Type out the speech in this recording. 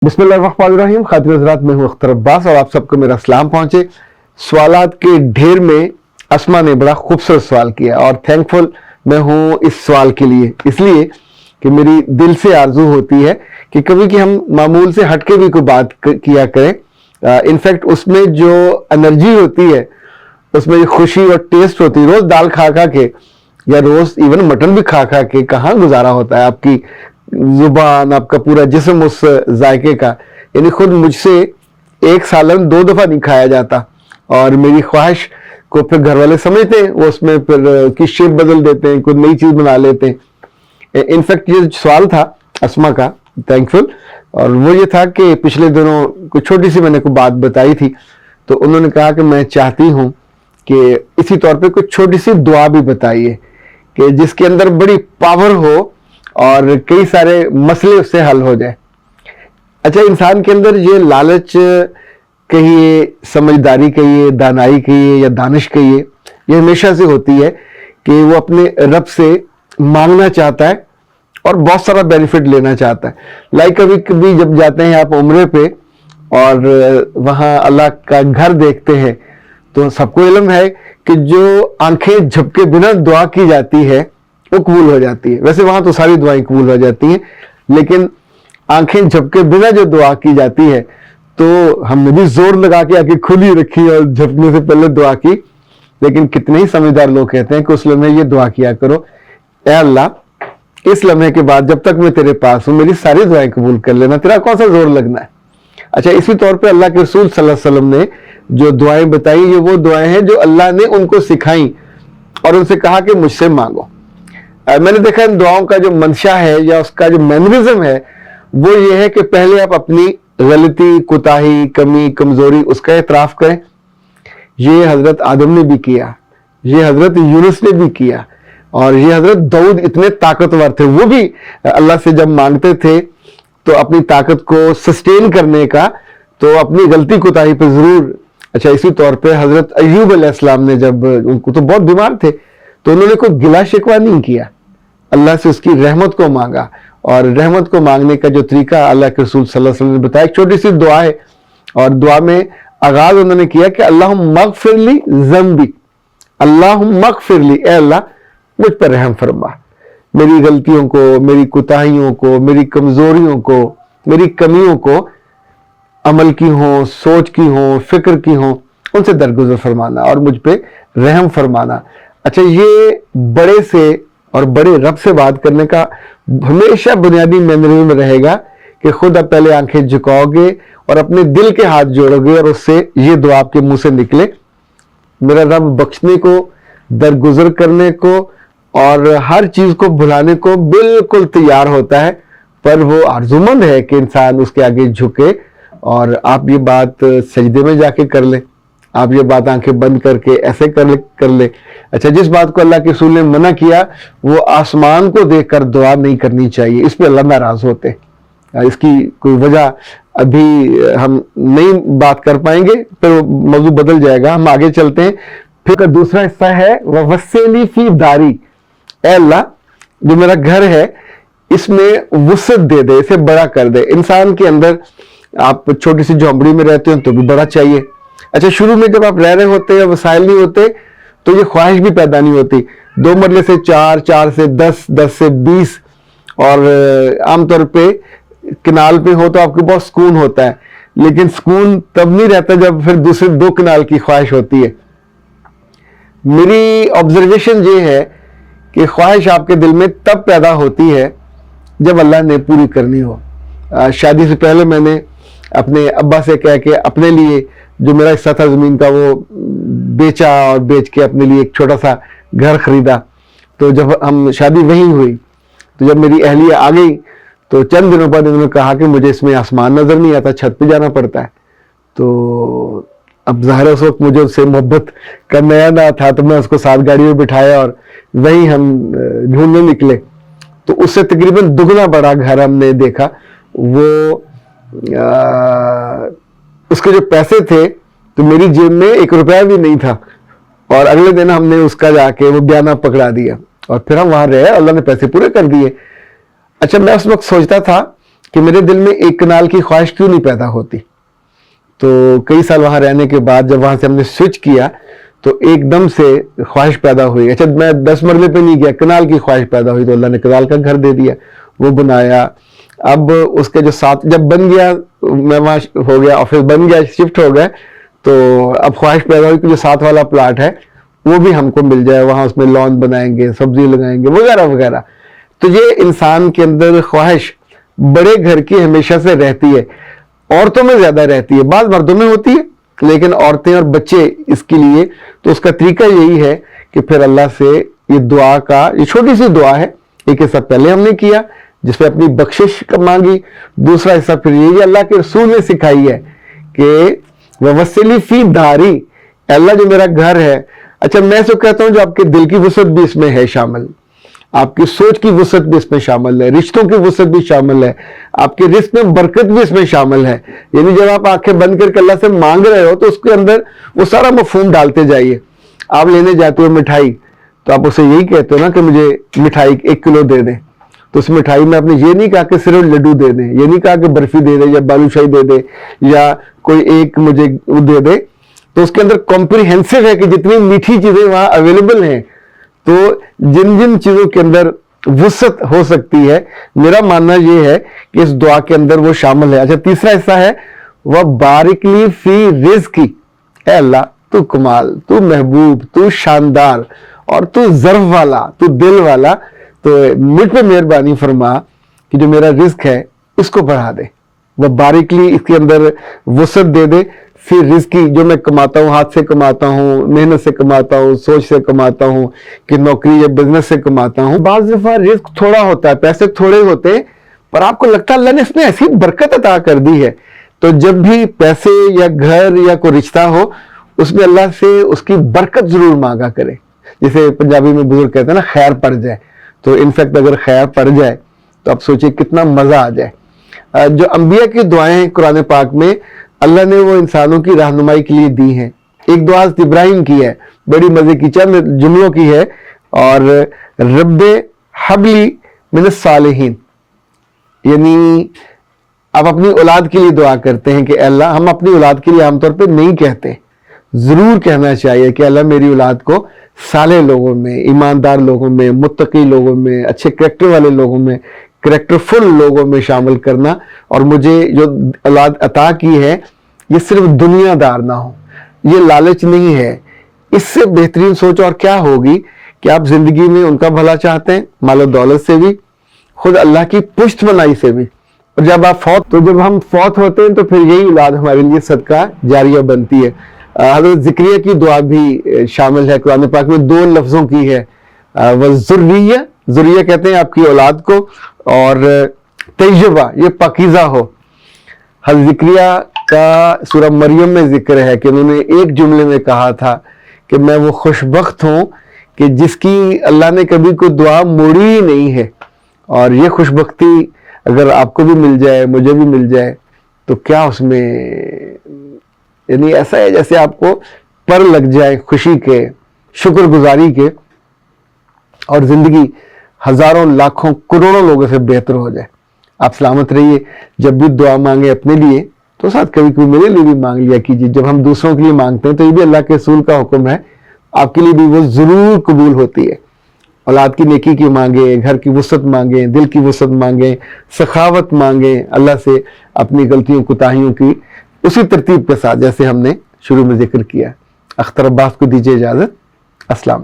बिस्मिल्लाहिर्रहमानिर्रहीम। खातिन हज़रात, मैं हूँ अख्तर अब्बास और आप सबको मेरा सलाम पहुँचे। सवालात के ढेर में अस्मा ने बड़ा खूबसूरत सवाल किया और थैंकफुल मैं हूँ इस सवाल के लिए, इसलिए कि मेरी दिल से आरजू होती है कि कभी कि हम मामूल से हटके भी कोई बात किया करें। इनफैक्ट उसमें जो एनर्जी होती है, उसमें जो खुशी और टेस्ट होती है, रोज दाल खा खा के या रोज इवन मटन भी खा खा के कहाँ गुजारा होता है आपकी जुबान, आपका पूरा जिस्म उस जायके का। यानी खुद मुझसे एक सालन 2 दफा नहीं खाया जाता और मेरी ख्वाहिश को फिर घर वाले समझते हैं, वो उसमें फिर की शेप बदल देते हैं, कोई नई चीज बना लेते हैं। इनफैक्ट ये सवाल था अस्मा का, थैंकफुल, और वो ये था कि पिछले दिनों कुछ छोटी सी मैंने कोई बात बताई थी, तो उन्होंने कहा कि मैं चाहती हूँ कि इसी तौर पे कुछ छोटी सी दुआ भी बताइए कि जिसके अंदर बड़ी पावर हो और कई सारे मसले उससे हल हो जाए। अच्छा, इंसान के अंदर ये लालच कहिए, समझदारी कहिए, दानाई कहिए या दानिश कहिए, ये हमेशा से होती है कि वो अपने रब से मांगना चाहता है और बहुत सारा बेनिफिट लेना चाहता है। लाइक कभी कभी जब जाते हैं आप उम्रे पे और वहाँ अल्लाह का घर देखते हैं, तो सबको इल्म है कि जो आंखें झपके बिना दुआ की जाती है वो कबूल हो जाती है। वैसे वहां तो सारी दुआएं कबूल हो जाती हैं, लेकिन आंखें झपके बिना जो दुआ की जाती है, तो हमने भी जोर लगा के आंखें खुली रखी और झपकने से पहले दुआ की, लेकिन कितने ही समझदार लोग कहते हैं कि उस लम्हे ये दुआ किया करो, ए अल्लाह, इस लम्हे के बाद जब तक मैं तेरे पास हूं मेरी सारी दुआएं कबूल कर लेना, तेरा कौन सा जोर लगना है। अच्छा, इसी तौर पे अल्लाह के रसूल सल्लल्लाहु अलैहि वसल्लम ने जो दुआएं बताई, ये वो दुआएं हैं जो अल्लाह ने उनको सिखाई और उनसे कहा कि मुझसे मांगो। मैंने देखा इन दुआओं का जो मंशा है या उसका जो मैनरिज्म है वो ये है कि पहले आप अपनी गलती, कुताही, कमी, कमजोरी उसका एतराफ करें। ये हजरत आदम ने भी किया, ये हजरत यूनुस ने भी किया, और ये हजरत दाऊद इतने ताकतवर थे, वो भी अल्लाह से जब मांगते थे तो अपनी ताकत को सस्टेन करने का, तो अपनी गलती कुताही पे जरूर। अच्छा, इसी तौर पे हजरत अय्यूब अलैहिस्सलाम ने, जब उनको तो बहुत बीमार थे, तो उन्होंने कोई गिला शिकवा नहीं किया, अल्लाह से उसकी रहमत को मांगा। और रहमत को मांगने का जो तरीका अल्लाह के रसूल सल्लल्लाहु अलैहि वसल्लम ने बताया, एक छोटी सी दुआ है, और दुआ में आगाज उन्होंने किया कि अल्लाहुम्मा मगफिरली ज़ंबी, अल्लाहुम्मा मगफिरली, ए अल्लाह मुझ पर रहम फरमा, मेरी गलतियों को, मेरी कुताहियों को, मेरी कमजोरियों को, मेरी कमियों को, अमल की हो, सोच की हो, फिक्र की हो, उनसे दरगुजर फरमाना और मुझ पे रहम फरमाना। अच्छा, ये बड़े से और बड़े रब से बात करने का हमेशा बुनियादी मैनरिज्म रहेगा कि खुद आप पहले आंखें झुकाओगे और अपने दिल के हाथ जोड़ोगे और उससे ये दुआ आपके मुंह से निकले, मेरा रब बख्शने को, दरगुजर करने को और हर चीज को भुलाने को बिल्कुल तैयार होता है, पर वो आरजुमंद है कि इंसान उसके आगे झुके। और आप ये बात सजदे में जाके कर ले, आप ये बात आंखें बंद करके ऐसे कर ले। अच्छा, जिस बात को अल्लाह के रसूल ने मना किया वो आसमान को देखकर दुआ नहीं करनी चाहिए, इस पे अल्लाह नाराज होते हैं। इसकी कोई वजह अभी हम नहीं बात कर पाएंगे, फिर मौजू बदल जाएगा, हम आगे चलते हैं। फिर दूसरा हिस्सा है वस्सेनी फी दारी, ए अल्लाह जो मेरा घर है इसमें वुसअत दे दे, इसे बड़ा कर दे। इंसान के अंदर आप छोटी सी झोंपड़ी में रहते हो तो भी बड़ा चाहिए। अच्छा, शुरू में जब आप रह रहे होते हैं, वसाइल नहीं होते, तो ये ख्वाहिश भी पैदा नहीं होती। 2 मरले से 4, 4 से 10, 10 से 20, और आमतौर पे किनाल पे हो तो आपको बहुत सुकून होता है, लेकिन सुकून तब नहीं रहता जब फिर दूसरे 2 किनाल की ख्वाहिश होती है। मेरी ऑब्जर्वेशन ये है कि ख्वाहिश आपके दिल में तब पैदा होती है जब अल्लाह ने पूरी करनी हो। शादी से पहले मैंने अपने अब्बा से कह के अपने लिए जो मेरा हिस्सा था ज़मीन का वो बेचा और बेच के अपने लिए एक छोटा सा घर खरीदा। तो जब हम शादी वहीं हुई, तो जब मेरी अहलिया आ गई तो चंद दिनों बाद उन्होंने कहा कि मुझे इसमें आसमान नज़र नहीं आता, छत पे जाना पड़ता है। तो अब ज़ाहिर है उस वक्त मुझे उससे मोहब्बत का नया ना था, तो मैं उसको साथ गाड़ी में बिठाया और वहीं हम ढूंढने निकले। तो उससे तकरीबन दुगना बड़ा घर हमने देखा। वो उसके जो पैसे थे तो मेरी जेब में 1 रुपया भी नहीं था, और अगले दिन हमने उसका जाके वो बयाना पकड़ा दिया और फिर हम वहां रहे, अल्लाह ने पैसे पूरे कर दिए। अच्छा, मैं उस वक्त सोचता था کہ میرے دل میں ایک کنال کی خواہش کیوں نہیں پیدا ہوتی. تو کئی سال وہاں رہنے کے بعد جب وہاں سے ہم نے سوئچ کیا تو ایک دم سے خواہش پیدا ہوئی. اچھا میں 10 مرلے پہ نہیں گیا, کنال کی خواہش پیدا ہوئی, تو اللہ نے کنال کا گھر دے دیا, وہ بنایا. اب اس کے جو ساتھ جب بن گیا, میں وہاں ہو گیا, آفس بن گیا, شفٹ ہو گئے, تو اب خواہش پیدا ہوئی کہ جو ساتھ والا پلاٹ ہے وہ بھی ہم کو مل جائے, وہاں اس میں لان بنائیں گے, سبزی لگائیں گے وغیرہ وغیرہ. تو یہ انسان کے اندر خواہش بڑے گھر کی ہمیشہ سے رہتی ہے. عورتوں میں زیادہ رہتی ہے, بعض مردوں میں ہوتی ہے, لیکن عورتیں اور بچے اس کے لیے. تو اس کا طریقہ یہی ہے کہ پھر اللہ سے یہ دعا کا, یہ چھوٹی سی دعا ہے, ایک حصہ پہلے ہم نے کیا جس پہ اپنی بخشش مانگی, دوسرا حصہ پھر یہ اللہ کے رسول نے سکھائی ہے کہ وَوَسِّلِ فِي دَارِ, اللہ جو میرا گھر ہے. اچھا میں تو کہتا ہوں جو آپ کے دل کی وسعت بھی اس میں ہے شامل, آپ کی سوچ کی وسعت بھی اس میں شامل ہے, رشتوں کی وسعت بھی شامل ہے, آپ کے رزق میں برکت بھی اس میں شامل ہے. یعنی جب آپ آنکھیں بند کر کے اللہ سے مانگ رہے ہو تو اس کے اندر وہ سارا مفہوم ڈالتے جائیے. آپ لینے جاتے ہو مٹھائی تو آپ اسے یہی کہتے ہو نا کہ مجھے مٹھائی 1 کلو دے دیں, تو اس مٹھائی میں آپ نے یہ نہیں کہا کہ صرف لڈو دے دیں, یہ نہیں کہا کہ برفی دے دیں یا بالوشاہی دے دے یا کوئی ایک مجھے دے دے. تو اس کے اندر کمپریہنسو ہے کہ جتنی میٹھی چیزیں وہاں اویلیبل ہیں, تو جن جن چیزوں کے اندر وسعت ہو سکتی ہے, میرا ماننا یہ ہے کہ اس دعا کے اندر وہ شامل ہے. اچھا تیسرا حصہ ہے وَبَارِكْ لِي فِي رِزْقِي, اے اللہ تو کمال, تو محبوب, تو شاندار, اور تو ظرف والا, تو دل والا, تو مجھ پہ مہربانی فرما کہ جو میرا رزق ہے اس کو بڑھا دے. وَبَارِكْ لِي, اس کے اندر وسعت دے دے. پھر رزقی, جو میں کماتا ہوں, ہاتھ سے کماتا ہوں, محنت سے کماتا ہوں, سوچ سے کماتا ہوں, کہ نوکری یا بزنس سے کماتا ہوں. بعض دفعہ رزق تھوڑا ہوتا ہے, پیسے تھوڑے ہوتے ہیں, پر آپ کو لگتا ہے اللہ نے اس میں ایسی برکت عطا کر دی ہے. تو جب بھی پیسے یا گھر یا کوئی رشتہ ہو, اس میں اللہ سے اس کی برکت ضرور مانگا کرے. جیسے پنجابی میں بزرگ کہتے ہیں نا, خیر پڑ جائے. تو انفیکٹ اگر خیر پڑ جائے تو آپ سوچیں کتنا مزہ آ جائے. جو انبیاء کی دعائیں قرآن پاک میں اللہ نے وہ انسانوں کی رہنمائی کے لیے دی ہیں. ایک دعا ابراہیم کی ہے, بڑی مزے کی, چند جملوں کی ہے, اور رب حبلی من الصالحین, یعنی آپ اپنی اولاد کے لیے دعا کرتے ہیں کہ اے اللہ, ہم اپنی اولاد کے لیے عام طور پہ نہیں کہتے, ضرور کہنا چاہیے کہ اللہ میری اولاد کو صالح لوگوں میں, ایماندار لوگوں میں, متقی لوگوں میں, اچھے کریکٹر والے لوگوں میں, کریکٹر فل لوگوں میں شامل کرنا, اور مجھے جو اولاد عطا کی ہے یہ صرف دنیا دار نہ ہو, یہ لالچ نہیں ہے. اس سے بہترین سوچ اور کیا ہوگی کہ آپ زندگی میں ان کا بھلا چاہتے ہیں, مال و دولت سے بھی, خود اللہ کی پشت بنائی سے بھی, اور جب آپ جب ہم فوت ہوتے ہیں تو پھر یہی اولاد ہمارے لیے صدقہ جاریہ بنتی ہے. حضرت زکریا کی دعا بھی شامل ہے قرآن پاک میں, 2 لفظوں کی ہے, وَالذُّرِّيَّةِ, ذریہ کہتے ہیں آپ کی اولاد کو, اور طیبہ یہ پاکیزہ ہو. حضرت زکریا کا سورہ مریم میں ذکر ہے کہ انہوں نے ایک جملے میں کہا تھا کہ میں وہ خوش بخت ہوں کہ جس کی اللہ نے کبھی کوئی دعا موڑی ہی نہیں ہے. اور یہ خوش بختی اگر آپ کو بھی مل جائے, مجھے بھی مل جائے, تو کیا اس میں, یعنی ایسا ہے جیسے آپ کو پر لگ جائے خوشی کے, شکر گزاری کے, اور زندگی ہزاروں لاکھوں کروڑوں لوگوں سے بہتر ہو جائے. آپ سلامت رہیے. جب بھی دعا مانگے اپنے لیے تو ساتھ کبھی کبھی میرے لیے بھی مانگ لیا کیجیے. جب ہم دوسروں کے لیے مانگتے ہیں تو یہ بھی اللہ کے رسول کا حکم ہے, آپ کے لیے بھی وہ ضرور قبول ہوتی ہے. اولاد کی نیکی کی مانگیں, گھر کی وسعت مانگیں, دل کی وسعت مانگیں, سخاوت مانگیں اللہ سے, اپنی غلطیوں کوتاہیوں کی اسی ترتیب کے ساتھ جیسے ہم نے شروع میں ذکر کیا. اختر عباس کو دیجیے اجازت. السلام.